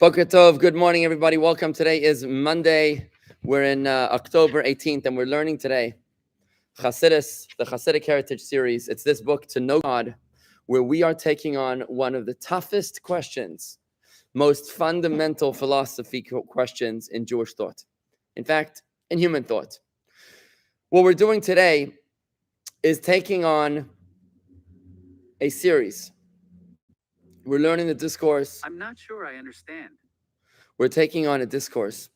Boker Tov, good morning, everybody. Welcome. Today is Monday. We're in October 18th, and we're learning today Chassidus, the Chassidic Heritage Series. It's this book, To Know God, where we are taking on one of the toughest questions, most fundamental philosophy questions in Jewish thought. In fact, in human thought. What we're doing today is taking on a series. We're learning the discourse. I'm not sure I understand. We're taking on a discourse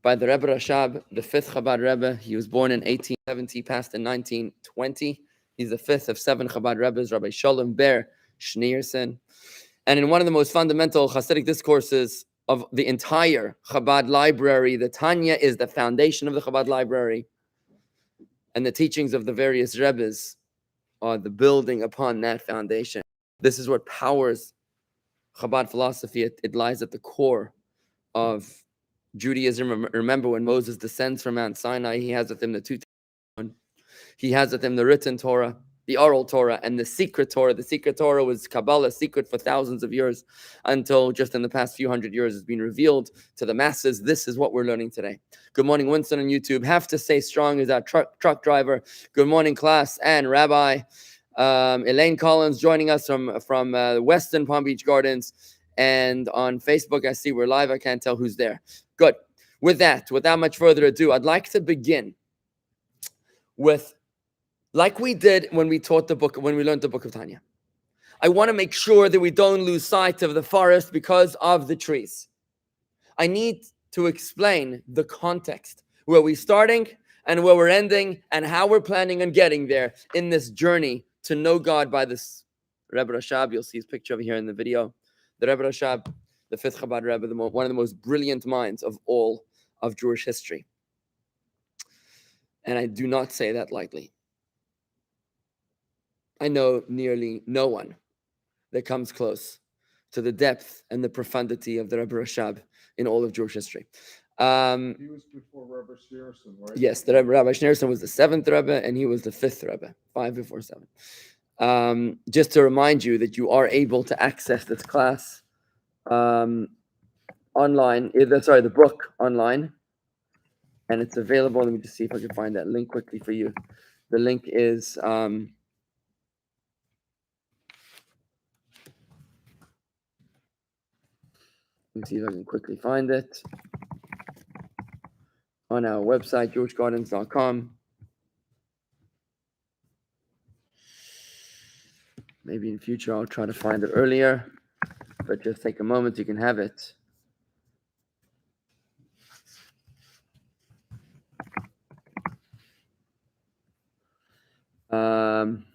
by the Rebbe Rashab, the fifth Chabad Rebbe. He was born in 1870, passed in 1920. He's the fifth of seven Chabad Rebbes, Rabbi Sholem Ber Schneerson. And in one of the most fundamental Hasidic discourses of the entire Chabad library, the Tanya is the foundation of the Chabad library. And the teachings of the various Rebbes are the building upon that foundation. This is what powers Chabad philosophy. It lies at the core of Judaism. Remember, when Moses descends from Mount Sinai, he has with him the two Torah. He has with him the written Torah, the oral Torah, and the secret Torah. The secret Torah was Kabbalah, secret for thousands of years, until just in the past few hundred years it's been revealed to the masses. This is what we're learning today. Good morning, Winston on YouTube. Have to stay strong is our truck driver. Good morning, class and Rabbi. Elaine Collins joining us from Weston Palm Beach Gardens. And on Facebook, I see we're live. I can't tell who's there. Good. With that, without much further ado, I'd like to begin with, like we did when we taught the book, when we learned the book of Tanya. I want to make sure that we don't lose sight of the forest because of the trees. I need to explain the context, where we're starting and where we're ending, and how we're planning on getting there in this journey to know God by this Rebbe Rashab. You'll see his picture over here in the video. The Rebbe Rashab, the fifth Chabad Rebbe, one of the most brilliant minds of all of Jewish history. And I do not say that lightly. I know nearly no one that comes close to the depth and the profundity of the Rebbe Rashab in all of Jewish history. He was before Rebbe Schneerson, right? Yes, the Rabbi Schneerson was the seventh Rebbe, and he was the fifth Rebbe, 5 before 7. Just to remind you that you are able to access this class online, the book online, and it's available. Let me just see if I can find that link quickly for you. The link is let me see if I can quickly find it on our website, jewishgardens.com. Maybe in future I'll try to find it earlier, but just take a moment, you can have it. I'm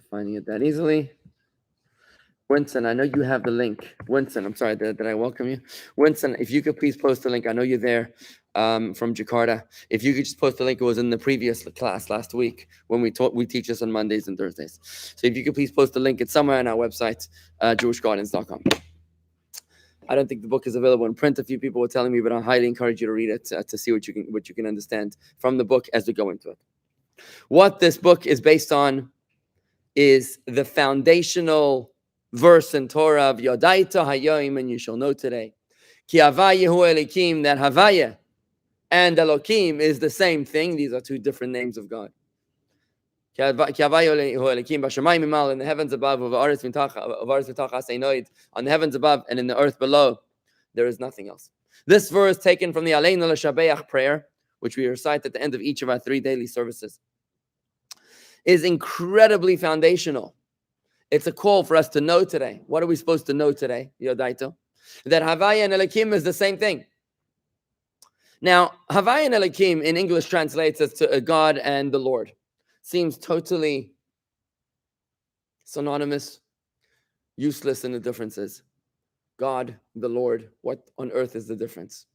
finding it that easily. Winston, I know you have the link. Winston, I'm sorry, did I welcome you? Winston, if you could please post the link. I know you're there from Jakarta. If you could just post the link, it was in the previous class last week when we teach this on Mondays and Thursdays. So if you could please post the link, it's somewhere on our website, jewishgardens.com. I don't think the book is available in print. A few people were telling me, but I highly encourage you to read it to see what you can understand from the book as we go into it. What this book is based on is the foundational verse in Torah of Veyodayta Hayoim, and you shall know today. Ki Havaya hu Elikim, that Havaya and Elokim is the same thing. These are two different names of God. Ki Havaya hu Elikim b'shamayim imal, in the heavens above, of Aretz v'tach haseinoid, on the heavens above and in the earth below, there is nothing else. This verse taken from the Aleinu L'Shabeach prayer, which we recite at the end of each of our 3 daily services, is incredibly foundational. It's a call for us to know today. What are we supposed to know today, Veyodayta? That Havaya and Elikim is the same thing. Now, Havaya and Elikim in English translates as to God and the Lord. Seems totally synonymous, useless in the differences. God, the Lord, what on earth is the difference?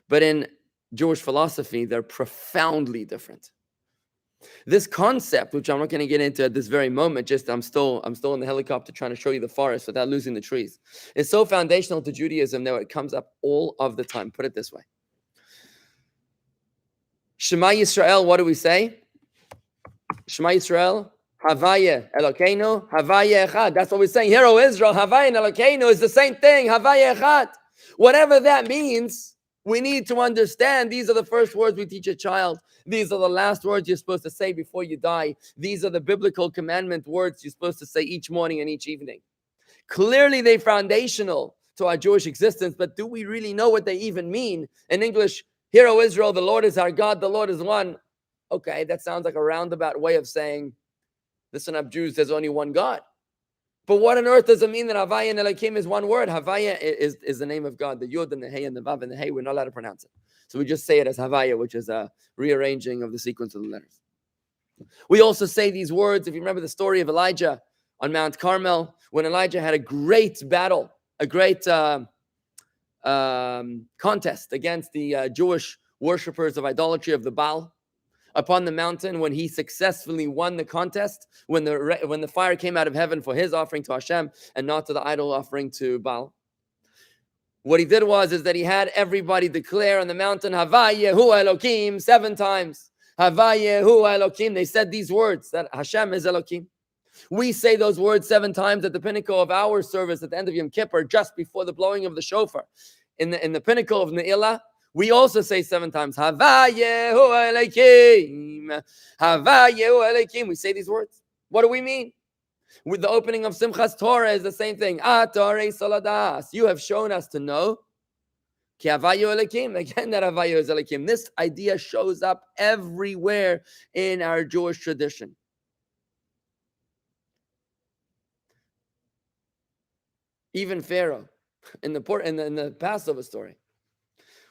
But in Jewish philosophy, they're profoundly different. This concept, which I'm not going to get into at this very moment, I'm still in the helicopter trying to show you the forest without losing the trees, is so foundational to Judaism that it comes up all of the time. Put it this way. Shema Yisrael, what do we say? Shema Yisrael, Havaya Elokeinu, Havaya Echad. That's what we're saying. Hear, O Israel, Havaya and Elokeinu is the same thing. Havaya Echad. Whatever that means, we need to understand these are the first words we teach a child. These are the last words you're supposed to say before you die. These are the biblical commandment words you're supposed to say each morning and each evening. Clearly, they're foundational to our Jewish existence, but do we really know what they even mean? In English, Hear, O Israel, the Lord is our God, the Lord is one. Okay, that sounds like a roundabout way of saying, listen up, Jews, there's only one God. But what on earth does it mean that Havaya and Elohim is one word? Havaya is the name of God. The Yud and the Hey and the Vav and the Hey, we're not allowed to pronounce it. So we just say it as Havaya, which is a rearranging of the sequence of the letters. We also say these words, if you remember the story of Elijah on Mount Carmel, when Elijah had a great battle, a great contest against the Jewish worshippers of idolatry of the Baal. Upon the mountain, when he successfully won the contest, when the fire came out of heaven for his offering to Hashem and not to the idol offering to Baal, what he did is that he had everybody declare on the mountain, Havaya Hu Elokim, 7 times. Havaya Hu Elokim. They said these words, that Hashem is Elokim. We say those words 7 times at the pinnacle of our service at the end of Yom Kippur, just before the blowing of the shofar. In the pinnacle of Ne'ilah, we also say 7 times, Havayehu Elokim, Havayehu Elokim. We say these words. What do we mean? With the opening of Simchas Torah is the same thing. Atarei Saladas. You have shown us to know. Ki Havayehu Elokim. Again, that Havayehu is Elokim. This idea shows up everywhere in our Jewish tradition. Even Pharaoh, in the Passover story,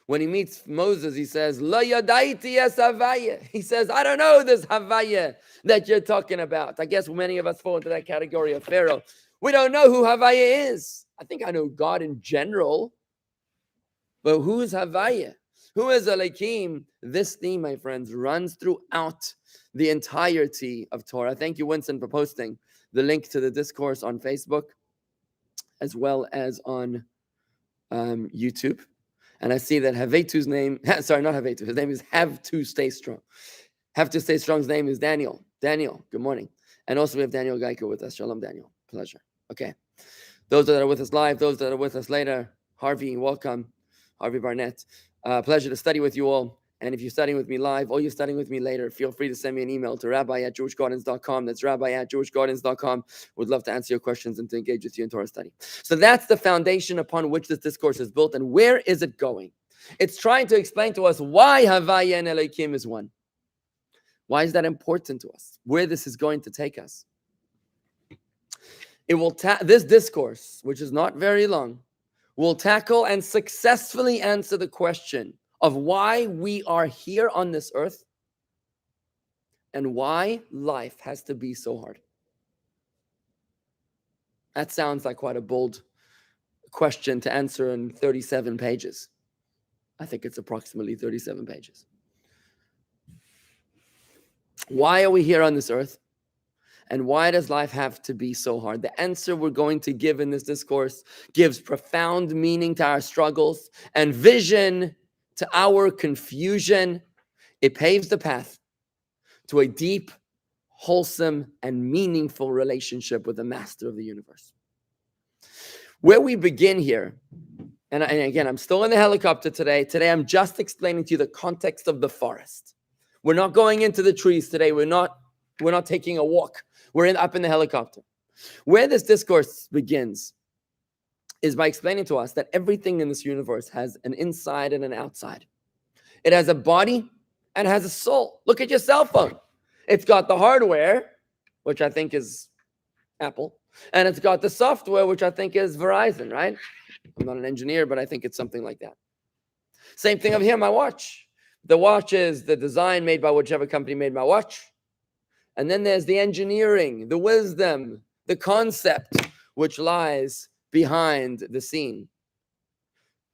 when he meets Moses, he says, Veyodayta es Havaya. He says, I don't know this Havaya that you're talking about. I guess many of us fall into that category of Pharaoh. We don't know who Havaya is. I think I know God in general, but who is Havaya? Who is Elohim? This theme, my friends, runs throughout the entirety of Torah. Thank you, Winston, for posting the link to the discourse on Facebook, as well as on YouTube. And I see that Havetu's name, sorry, not Havetu, his name is Have to Stay Strong. Have to Stay Strong's name is Daniel. Daniel, good morning. And also we have Daniel Geico with us. Shalom, Daniel. Pleasure. Okay. Those that are with us live, those that are with us later, Harvey, welcome. Harvey Barnett. Pleasure to study with you all. And if you're studying with me live or you're studying with me later, feel free to send me an email to rabbi@jewishgardens.com. That's rabbi@jewishgardens.com. Would love to answer your questions and to engage with you in Torah study. So that's the foundation upon which this discourse is built. And where is it going? It's trying to explain to us why Havaya and Elohim is one. Why is that important to us? Where this is going to take us. It will this discourse, which is not very long, will tackle and successfully answer the question of why we are here on this earth and why life has to be so hard. That sounds like quite a bold question to answer in 37 pages. I think it's approximately 37 pages. Why are we here on this earth? And why does life have to be so hard? The answer we're going to give in this discourse gives profound meaning to our struggles and vision to our confusion. It paves the path to a deep, wholesome, and meaningful relationship with the master of the universe. Where we begin here, and again, I'm still in the helicopter today. Today, I'm just explaining to you the context of the forest. We're not going into the trees today. We're not taking a walk. We're up in the helicopter. Where this discourse begins is by explaining to us that everything in this universe has an inside and an outside. It has a body and it has a soul. Look at your cell phone. It's got the hardware, which I think is Apple, and it's got the software, which I think is Verizon, right? I'm not an engineer, but I think it's something like that. Same thing over here, my watch. The watch is the design made by whichever company made my watch. And then there's the engineering, the wisdom, the concept, which lies behind the scene.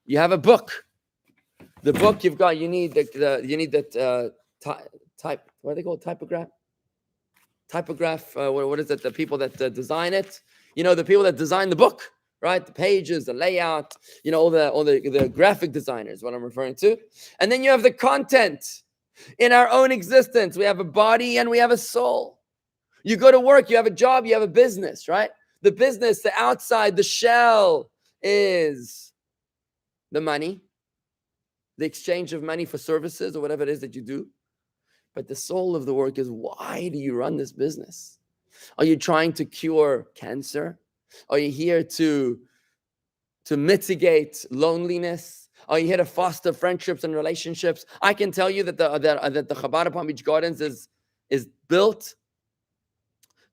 You have a book. The book you've got, you need that type. What are they called? Typograph. What is it? The people that design it. You know, the people that design the book, right? The pages, the layout. You know, all the graphic designers. What I'm referring to. And then you have the content. In our own existence, we have a body and we have a soul. You go to work, you have a job, you have a business, right? The business, the outside, the shell is the money, the exchange of money for services or whatever it is that you do. But the soul of the work is, why do you run this business? Are you trying to cure cancer? Are you here to mitigate loneliness? Are you here to foster friendships and relationships? I can tell you that the Chabad Palm Beach Gardens is built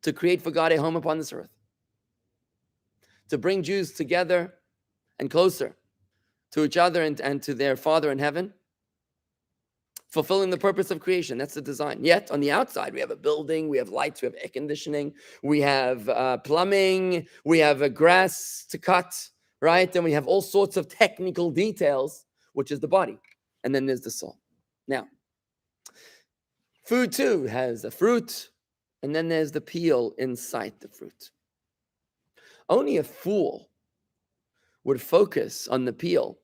to create for God a home upon this earth, to bring Jews together and closer to each other and to their Father in heaven, fulfilling the purpose of creation. That's the design. Yet on the outside, we have a building, we have lights, we have air conditioning, we have plumbing, we have a grass to cut, right? And we have all sorts of technical details, which is the body. And then there's the soul. Now, food too has a fruit, and then there's the peel inside the fruit. Only a fool would focus on the peel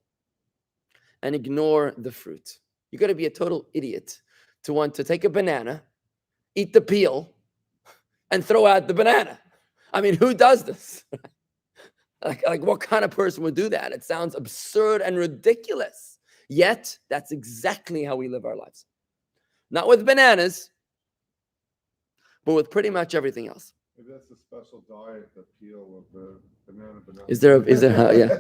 and ignore the fruit. You got to be a total idiot to want to take a banana, eat the peel, and throw out the banana. I mean, who does this? like what kind of person would do that? It sounds absurd and ridiculous. Yet, that's exactly how we live our lives. Not with bananas, but with pretty much everything else. Maybe that's a special diet, the peel of the banana. Is there, yeah.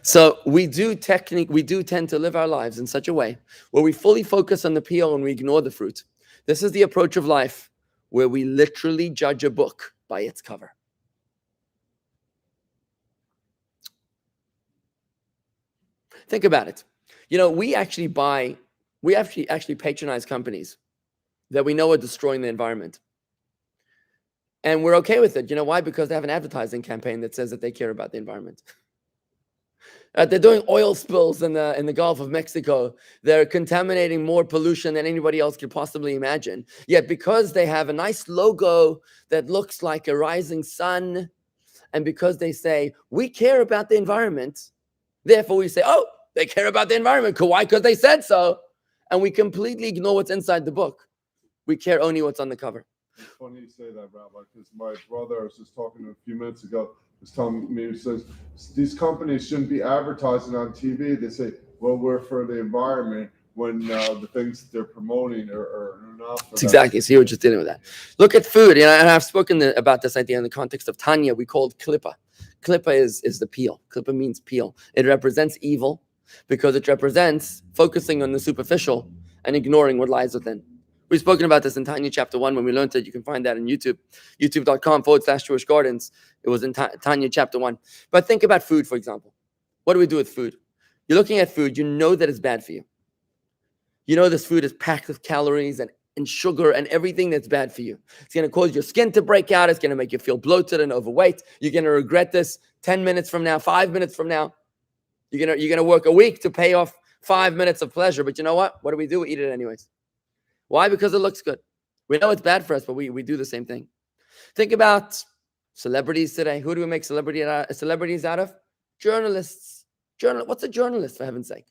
So we do tend to live our lives in such a way where we fully focus on the peel and we ignore the fruit. This is the approach of life where we literally judge a book by its cover. Think about it. You know, we actually patronize companies that we know are destroying the environment. And we're okay with it. You know why? Because they have an advertising campaign that says that they care about the environment. They're doing oil spills in the Gulf of Mexico. They're contaminating more pollution than anybody else could possibly imagine. Yet because they have a nice logo that looks like a rising sun, and because they say, we care about the environment, therefore we say, oh, they care about the environment. Why? Because they said so. And we completely ignore what's inside the book. We care only what's on the cover. It's funny you say that, Rabbi, because my brother, I was just talking to him a few minutes ago, was telling me, he says, these companies shouldn't be advertising on TV. They say, well, we're for the environment, when the things they're promoting are not for that. Exactly. So you were just dealing with that. Look at food. And I've spoken about this idea in the context of Tanya. We call it klippa. Klippa is the peel. Klippa means peel. It represents evil because it represents focusing on the superficial and ignoring what lies within. We've spoken about this in Tanya chapter 1 when we learned it. You can find that on YouTube, youtube.com/Jewish Gardens. It was in Tanya chapter 1. But think about food, for example. What do we do with food? You're looking at food. You know that it's bad for you. You know this food is packed with calories and sugar and everything that's bad for you. It's going to cause your skin to break out. It's going to make you feel bloated and overweight. You're going to regret this 10 minutes from now, 5 minutes from now. You're going to work a week to pay off 5 minutes of pleasure. But you know what? What do? We eat it anyways. Why? Because it looks good. We know it's bad for us, but we do the same thing. Think about celebrities today. Who do we make celebrities out of? Journalists. What's a journalist, for heaven's sake?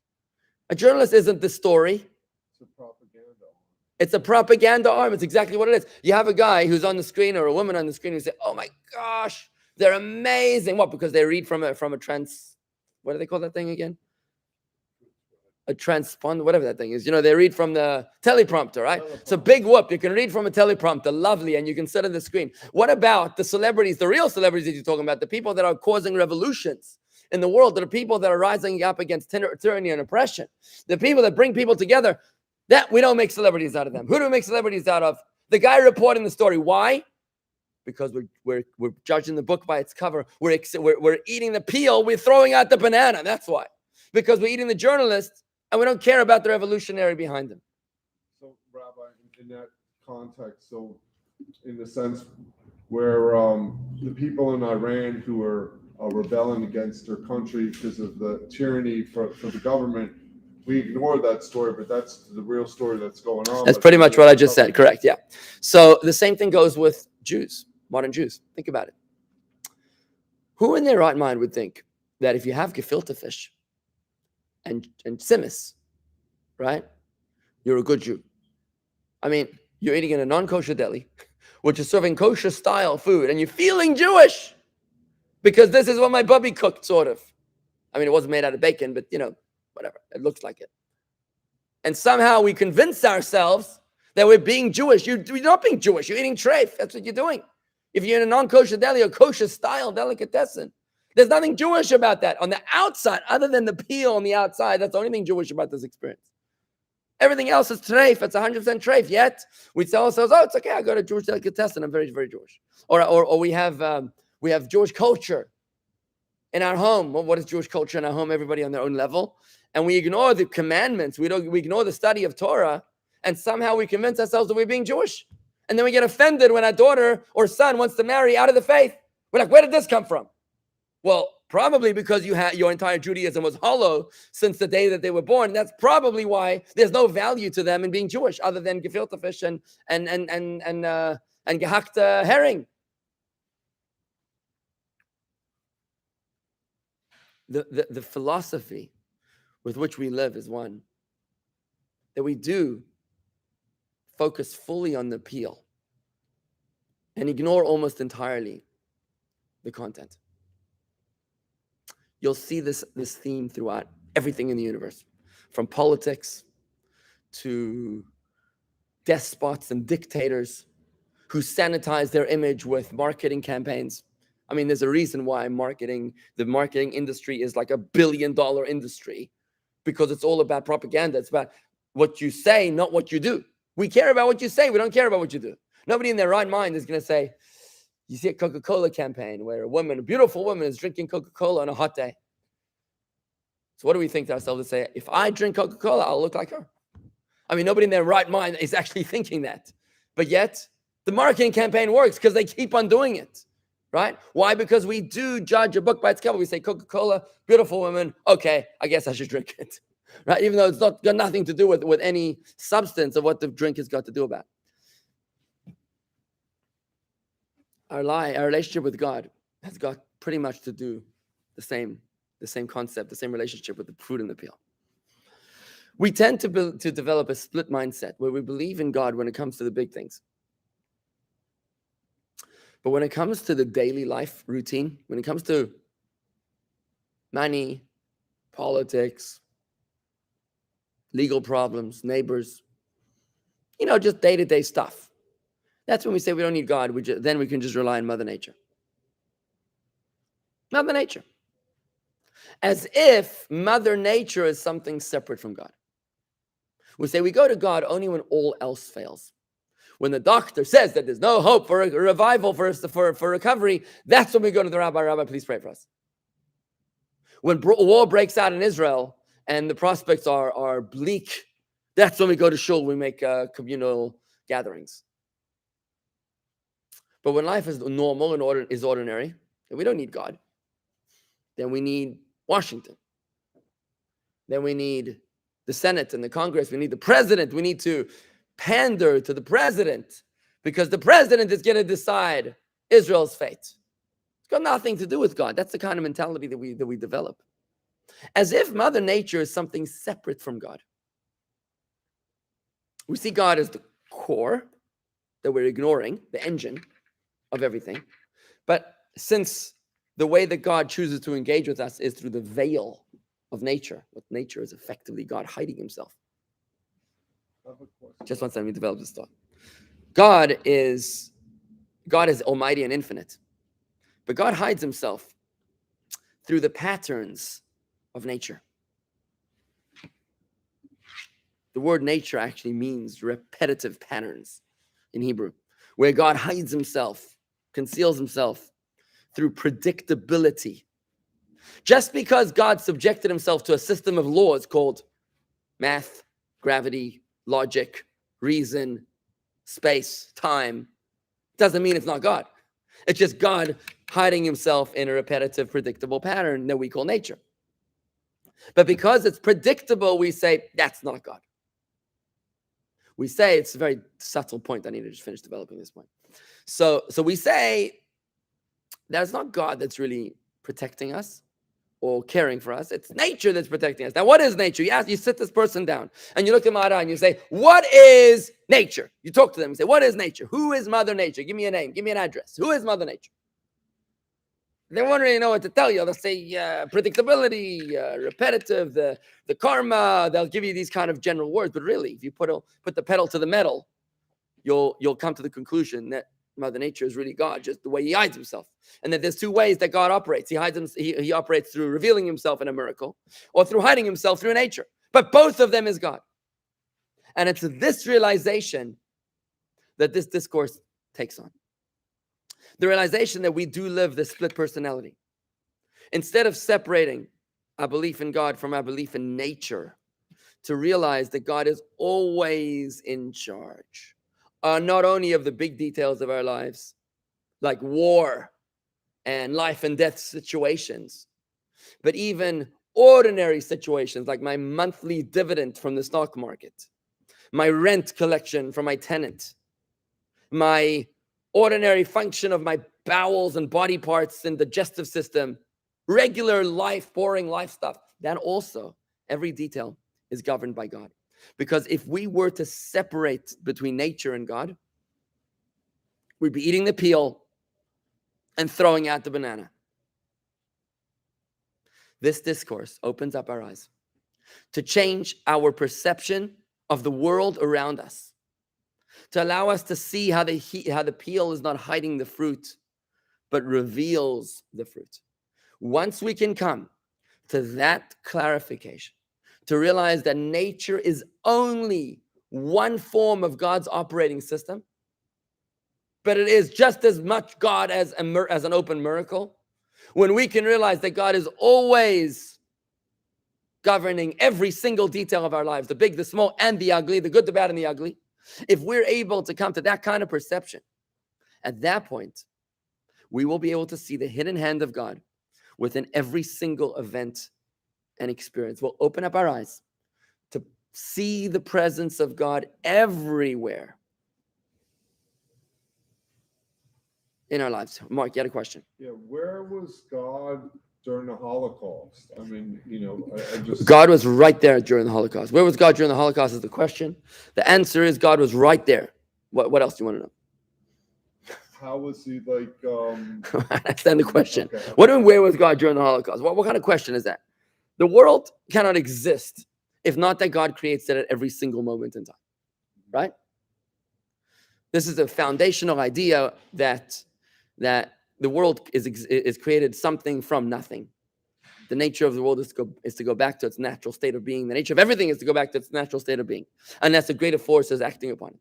A journalist isn't the story. It's a propaganda arm. It's a propaganda arm. It's exactly what it is. You have a guy who's on the screen or a woman on the screen who say, oh my gosh, they're amazing. What? Because they read from a what do they call that thing again? A transponder, whatever that thing is. You know, they read from the teleprompter, right? It's a big whoop. You can read from a teleprompter, lovely, and you can sit on the screen. What about the celebrities, the real celebrities that you're talking about, the people that are causing revolutions in the world, the people that are rising up against tyranny and oppression, the people that bring people together? That we don't make celebrities out of them. Who do we make celebrities out of? The guy reporting the story. Why? Because we're judging the book by its cover. We're eating the peel. We're throwing out the banana. That's why. Because we're eating the journalist. And we don't care about the revolutionary behind them. So, Rabbi, in that context, so in the sense where the people in Iran who are rebelling against their country because of the tyranny for the government, we ignore that story, but that's the real story that's going on. That's pretty much what I just said. Correct. Yeah. So the same thing goes with Jews, modern Jews. Think about it. Who in their right mind would think that if you have gefilte fish and simis, right, you're a good Jew? I mean, you're eating in a non-kosher deli. which is serving kosher style food, and you're feeling Jewish because this is what my bubby cooked, sort of. I mean, it wasn't made out of bacon, but whatever. It looks like it. And somehow we convince ourselves that we're being Jewish. You're not being Jewish. You're eating treif. That's what you're doing. If you're in a non-kosher deli or kosher style delicatessen, there's nothing Jewish about that on the outside, other than the peel on the outside. That's the only thing Jewish about this experience. Everything else is treif. It's 100% treif. Yet we tell ourselves, "Oh, it's okay. I go to Jewish delicatessen. I'm very, very Jewish." Or we have Jewish culture in our home. Well, what is Jewish culture in our home? Everybody on their own level, and we ignore the commandments. We ignore the study of Torah, and somehow we convince ourselves that we're being Jewish. And then we get offended when our daughter or son wants to marry out of the faith. We're like, "Where did this come from?" Well, probably because your entire Judaism was hollow since the day that they were born. That's probably why there's no value to them in being Jewish, other than gefilte fish and gehackte herring. The philosophy with which we live is one that we do focus fully on the peel and ignore almost entirely the content. You'll see this theme throughout everything in the universe, from politics to despots and dictators who sanitize their image with marketing campaigns. I mean, there's a reason why the marketing industry is like $1 billion industry, because it's all about propaganda. It's about what you say, not what you do. We care about what you say. We don't care about what you do. Nobody in their right mind is going to say, you see a Coca-Cola campaign where a beautiful woman is drinking Coca-Cola on a hot day. So what do we think to ourselves to say, if I drink Coca-Cola, I'll look like her? I mean, nobody in their right mind is actually thinking that. But yet, the marketing campaign works because they keep on doing it, right? Why? Because we do judge a book by its cover. We say, Coca-Cola, beautiful woman, okay, I guess I should drink it, right? Even though it's got nothing to do with any substance of what the drink has got to do about. Our relationship with God has got pretty much to do the same concept, the same relationship with the fruit and the peel. We tend to develop a split mindset where we believe in God when it comes to the big things. But when it comes to the daily life routine, when it comes to money, politics, legal problems, neighbors, just day-to-day stuff, that's when we say we don't need God. Then we can just rely on Mother Nature. Mother Nature. As if Mother Nature is something separate from God. We say we go to God only when all else fails. When the doctor says that there's no hope for a revival, for recovery, that's when we go to the rabbi. Rabbi, please pray for us. When war breaks out in Israel and the prospects are bleak, that's when we go to shul. We make communal gatherings. But when life is normal and is ordinary, then we don't need God. Then we need Washington. Then we need the Senate and the Congress. We need the president. We need to pander to the president because the president is going to decide Israel's fate. It's got nothing to do with God. That's the kind of mentality that we develop. As if Mother Nature is something separate from God. We see God as the core that we're ignoring, the engine of everything. But since the way that God chooses to engage with us is through the veil of nature, what nature is effectively God hiding himself. Just once let me develop this thought. God is almighty and infinite, but God hides himself through the patterns of nature. The word nature actually means repetitive patterns in Hebrew, where God hides himself, conceals himself through predictability. Just because God subjected himself to a system of laws called math, gravity, logic, reason, space, time, doesn't mean it's not God. It's just God hiding himself in a repetitive, predictable pattern that we call nature. But because it's predictable, we say, that's not God. We say, it's a very subtle point. I need to just finish developing this point. So we say, that's not God that's really protecting us or caring for us. It's nature that's protecting us. Now, what is nature? You sit this person down and you look them and you say, what is nature? You talk to them and say, what is nature? Who is Mother Nature? Give me a name. Give me an address. Who is Mother Nature? They won't really know what to tell you. They'll say predictability, repetitive, the karma. They'll give you these kind of general words. But really, if you put the pedal to the metal, you'll come to the conclusion that Mother Nature is really God, just the way he hides himself. And that there's two ways that God operates. He operates through revealing himself in a miracle or through hiding himself through nature. But both of them is God. And it's this realization that this discourse takes on. The realization that we do live this split personality. Instead of separating our belief in God from our belief in nature, to realize that God is always in charge. Not only of the big details of our lives, like war and life and death situations, but even ordinary situations like my monthly dividend from the stock market, my rent collection from my tenant, my ordinary function of my bowels and body parts and digestive system, regular life, boring life stuff, that also, every detail is governed by God. Because if we were to separate between nature and God, we'd be eating the peel and throwing out the banana. This discourse opens up our eyes to change our perception of the world around us, to allow us to see how the peel is not hiding the fruit, but reveals the fruit. Once we can come to that clarification, to realize that nature is only one form of God's operating system, but it is just as much God as an open miracle. When we can realize that God is always governing every single detail of our lives, the big, the small, and the ugly, the good, the bad, and the ugly. If we're able to come to that kind of perception, at that point, we will be able to see the hidden hand of God within every single event and experience. We'll open up our eyes to see the presence of God everywhere in our lives. Mark, you had a question. Yeah, where was God during the Holocaust? I mean, I just... God was right there during the Holocaust. Where was God during the Holocaust is the question. The answer is God was right there. What else do you want to know? How was he like... I understand the question. Okay. What do you mean, where was God during the Holocaust? What kind of question is that? The world cannot exist if not that God creates it at every single moment in time, right? This is a foundational idea that the world is created something from nothing. The nature of the world is to go back to its natural state of being. The nature of everything is to go back to its natural state of being. Unless a greater force is acting upon it.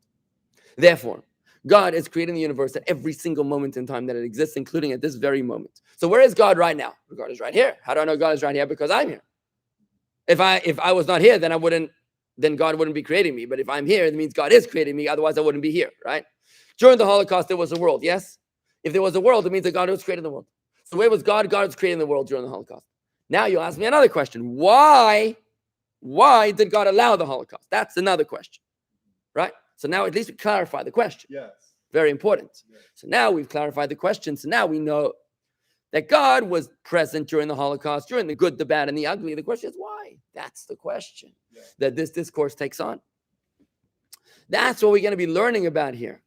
Therefore, God is creating the universe at every single moment in time that it exists, including at this very moment. So where is God right now? God is right here. How do I know God is right here? Because I'm here. If I was not here, then God wouldn't be creating me. But if I'm here, it means God is creating me. Otherwise, I wouldn't be here, right? During the Holocaust, there was a world, yes? If there was a world, it means that God was creating the world. So where was God? God was creating the world during the Holocaust. Now you'll ask me another question. Why did God allow the Holocaust? That's another question, right? So now at least we clarify the question. Yes. Very important. Yes. So now we've clarified the question. So now we know that God was present during the Holocaust, during the good, the bad, and the ugly. The question is why? That's the question that this discourse takes on. That's what we're going to be learning about here.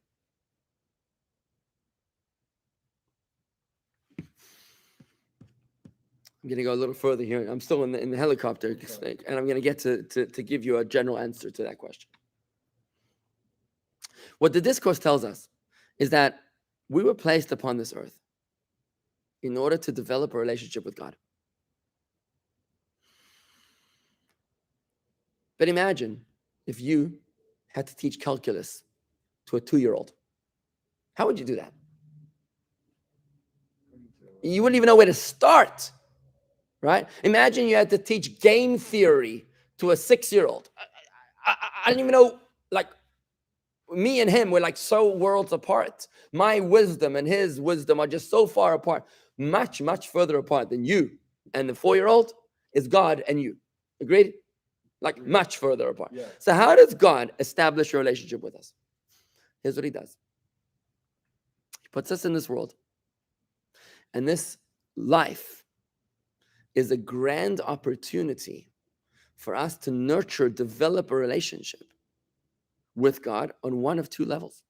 I'm going to go a little further here. I'm still in the helicopter, and I'm going to get to give you a general answer to that question. What the discourse tells us is that we were placed upon this earth in order to develop a relationship with God. But imagine if you had to teach calculus to a 2-year-old. How would you do that? You wouldn't even know where to start, right? Imagine you had to teach game theory to a 6-year-old. I don't even know, like, me and him were like so worlds apart. My wisdom and his wisdom are just so far apart, much, much further apart than you. And the 4-year-old is God and you. Agreed? Like much further apart. Yeah. So how does God establish a relationship with us? Here's what he does. He puts us in this world. And this life is a grand opportunity for us to nurture, develop a relationship with God on one of two levels.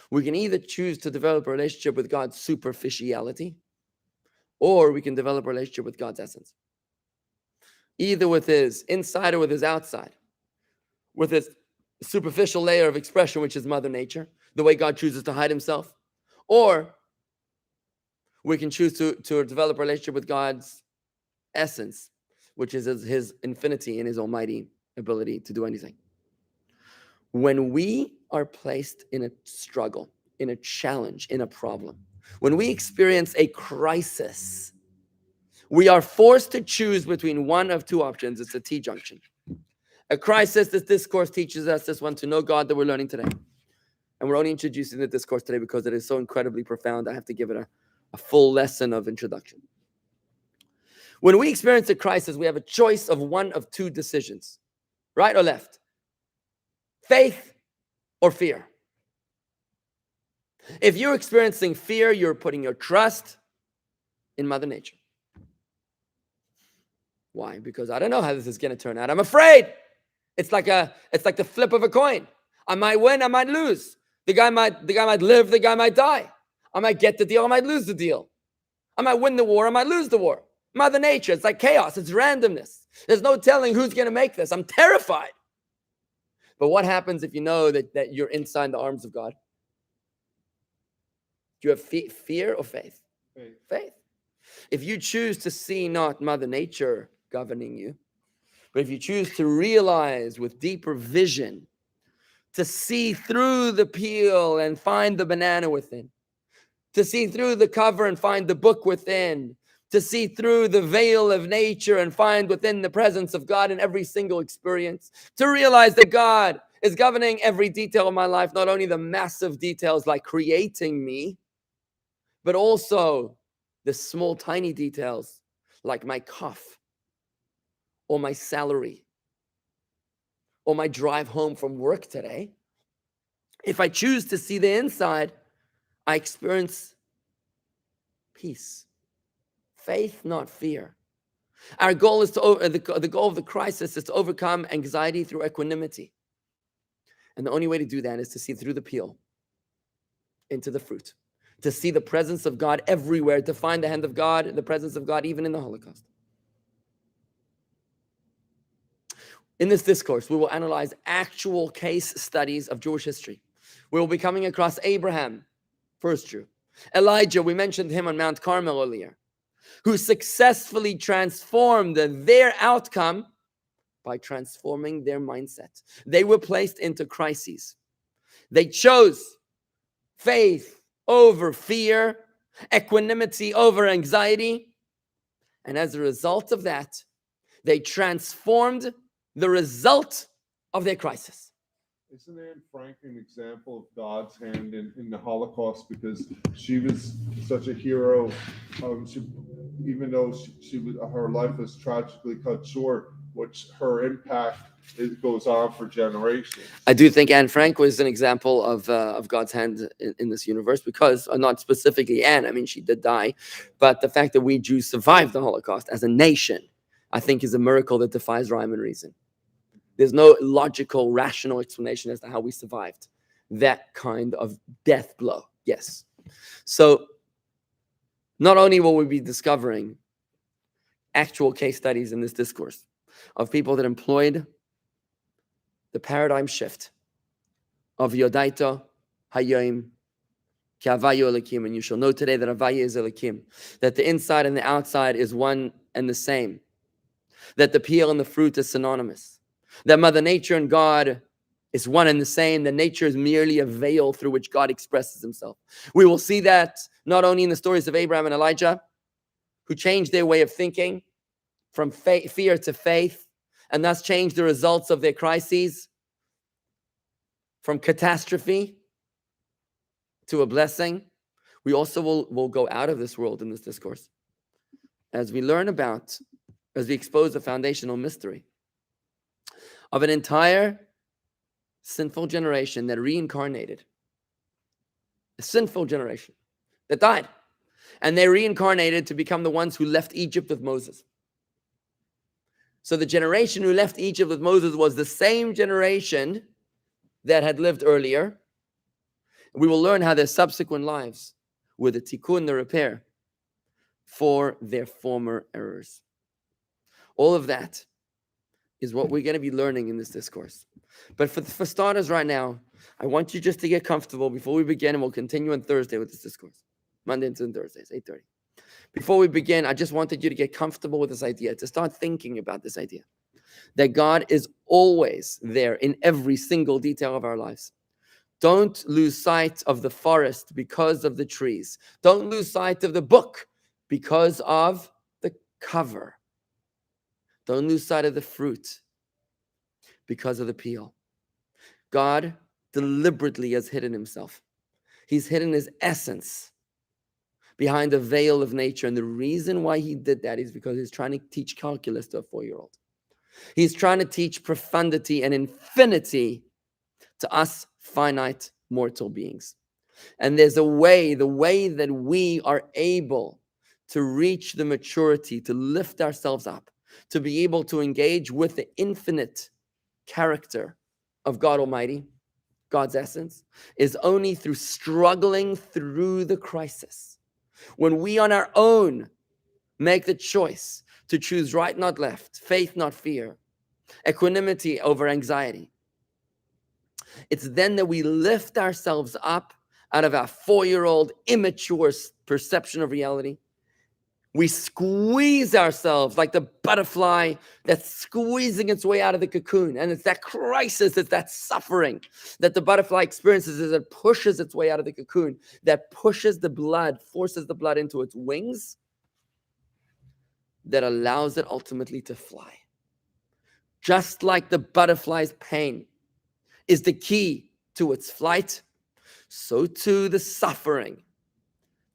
We can either choose to develop a relationship with God's superficiality, or we can develop a relationship with God's essence. Either with his inside or with his outside. With his superficial layer of expression, which is Mother Nature, the way God chooses to hide himself. Or we can choose to develop a relationship with God's essence, which is his infinity and his almighty ability to do anything. When we are placed in a struggle, in a challenge, in a problem, when we experience a crisis, we are forced to choose between one of two options. It's a T-junction. A crisis, this discourse teaches us this one, to know God, that we're learning today. And we're only introducing the discourse today because it is so incredibly profound. I have to give it a full lesson of introduction. When we experience a crisis, we have a choice of one of two decisions, right or left, faith or fear. If you're experiencing fear, you're putting your trust in Mother Nature. Why? Because I don't know how this is going to turn out. I'm afraid. It's like the flip of a coin. I might win, I might lose. The guy might live, the guy might die. I might get the deal, I might lose the deal. I might win the war, I might lose the war. Mother Nature, it's like chaos, it's randomness. There's no telling who's going to make this. I'm terrified. But what happens if you know that you're inside the arms of God? Do you have fear or faith? Faith. If you choose to see not Mother Nature governing you, but if you choose to realize with deeper vision, to see through the peel and find the banana within, to see through the cover and find the book within, to see through the veil of nature and find within the presence of God in every single experience, to realize that God is governing every detail of my life, not only the massive details like creating me, but also the small, tiny details like my cough, or my salary, or my drive home from work today. If I choose to see the inside, I experience peace, faith, not fear. Our goal is the goal of the crisis is to overcome anxiety through equanimity. And the only way to do that is to see through the peel into the fruit, to see the presence of God everywhere, to find the hand of God, the presence of God, even in the Holocaust. In this discourse, we will analyze actual case studies of Jewish history. We will be coming across Abraham, first Jew. Elijah, we mentioned him on Mount Carmel earlier, who successfully transformed their outcome by transforming their mindset. They were placed into crises. They chose faith over fear, equanimity over anxiety. And as a result of that, they transformed the result of their crisis. Isn't Anne Frank an example of God's hand in the Holocaust? Because she was such a hero. Even though her life was tragically cut short, which her impact goes on for generations. I do think Anne Frank was an example of God's hand in this universe, because not specifically Anne. I mean, she did die, but the fact that we Jews survived the Holocaust as a nation, I think, is a miracle that defies rhyme and reason. There's no logical, rational explanation as to how we survived that kind of death blow. Yes. So not only will we be discovering actual case studies in this discourse of people that employed the paradigm shift of Veyodayta, Hayom, Ki Havaya Elokim, and you shall know today that Havaya is Elokim, that the inside and the outside is one and the same, that the peel and the fruit is synonymous, that Mother Nature and God is one and the same, that nature is merely a veil through which God expresses himself. We will see that not only in the stories of Abraham and Elijah, who changed their way of thinking from fear to faith, and thus changed the results of their crises from catastrophe to a blessing. We also will go out of this world in this discourse as we learn about, as we expose the foundational mystery of an entire sinful generation that reincarnated. A sinful generation that died. And they reincarnated to become the ones who left Egypt with Moses. So the generation who left Egypt with Moses was the same generation that had lived earlier. We will learn how their subsequent lives were the tikkun, the repair for their former errors. All of that is what we're going to be learning in this discourse. But for starters right now, I want you just to get comfortable before we begin, and we'll continue on Thursday with this discourse. Monday and Thursdays, 8:30. Before we begin, I just wanted you to get comfortable with this idea, to start thinking about this idea, that God is always there in every single detail of our lives. Don't lose sight of the forest because of the trees. Don't lose sight of the book because of the cover. Don't lose sight of the fruit because of the peel. God deliberately has hidden himself. He's hidden his essence behind a veil of nature. And the reason why he did that is because he's trying to teach calculus to a 4-year-old. He's trying to teach profundity and infinity to us finite mortal beings. And there's a way, the way that we are able to reach the maturity, to lift ourselves up, to be able to engage with the infinite character of God Almighty, God's essence, is only through struggling through the crisis. When we on our own make the choice to choose right, not left, faith, not fear, equanimity over anxiety, it's then that we lift ourselves up out of our 4-year-old immature perception of reality. We squeeze ourselves like the butterfly that's squeezing its way out of the cocoon. And it's that crisis, it's that suffering that the butterfly experiences as it pushes its way out of the cocoon, that pushes the blood, forces the blood into its wings, that allows it ultimately to fly. Just like the butterfly's pain is the key to its flight, so too the suffering,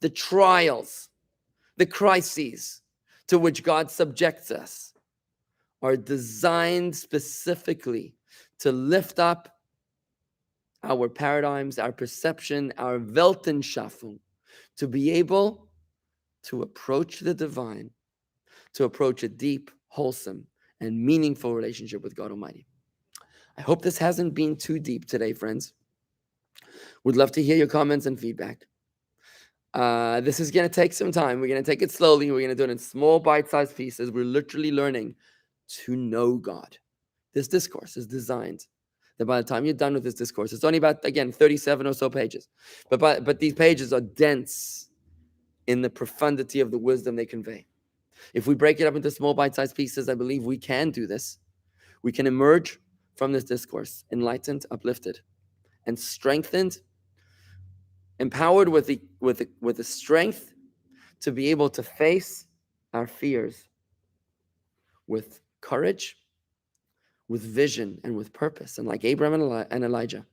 the trials, the crises to which God subjects us are designed specifically to lift up our paradigms, our perception, our Weltanschauung, to be able to approach the divine, to approach a deep, wholesome, and meaningful relationship with God Almighty. I hope this hasn't been too deep today, friends. Would love to hear your comments and feedback. This is going to take some time. We're going to take it slowly. We're going to do it in small bite-sized pieces. We're literally learning to know God. This discourse is designed that by the time you're done with this discourse, it's only about, again, 37 or so pages. But these pages are dense in the profundity of the wisdom they convey. If we break it up into small bite-sized pieces, I believe we can do this. We can emerge from this discourse enlightened, uplifted, and strengthened, empowered with the strength to be able to face our fears with courage, with vision, and with purpose. And like Abraham and Elijah,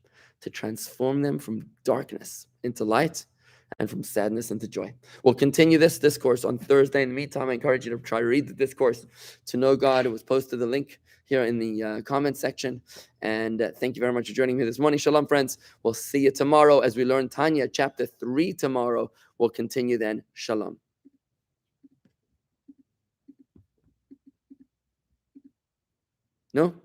to transform them from darkness into light and from sadness into joy. We'll continue this discourse on Thursday. In the meantime, I encourage you to try to read the discourse to know God. It was posted the link here in the comment section. And thank you very much for joining me this morning. Shalom, friends. We'll see you tomorrow as we learn Tanya chapter 3 tomorrow. We'll continue then. Shalom. No?